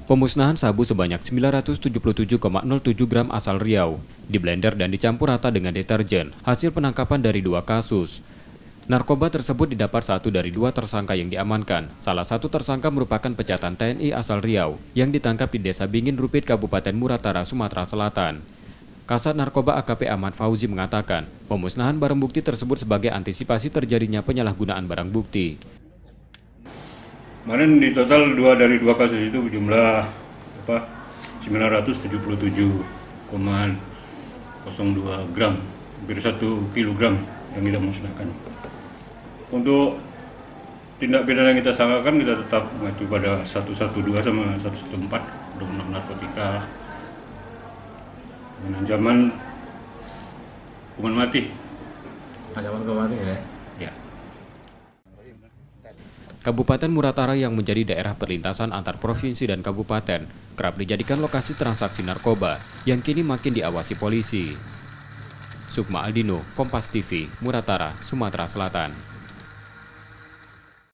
Pemusnahan sabu sebanyak 977,07 gram asal Riau, diblender dan dicampur rata dengan deterjen, hasil penangkapan dari 2 kasus. Narkoba tersebut didapat satu dari 2 tersangka yang diamankan. Salah satu tersangka merupakan pecadan TNI asal Riau yang ditangkap di Desa Bingin Rupit, Kabupaten Muratara, Sumatera Selatan. Kasat Narkoba AKP Ahmad Fauzi mengatakan, pemusnahan barang bukti tersebut sebagai antisipasi terjadinya penyalahgunaan barang bukti. Kemarin di total dari dua kasus itu jumlah 977,02 gram, hampir 1 kilogram yang kita musnahkan. Untuk tindak pidana yang kita sangkakan, kita tetap mengacu pada 112 sama 114 Undang-Undang Narkotika dengan ancaman hukuman mati. Ancaman hukuman mati ya? Ya. Kabupaten Muratara yang menjadi daerah perlintasan antar provinsi dan kabupaten kerap dijadikan lokasi transaksi narkoba yang kini makin diawasi polisi. Sukma Aldino, Kompas TV, Muratara, Sumatera Selatan.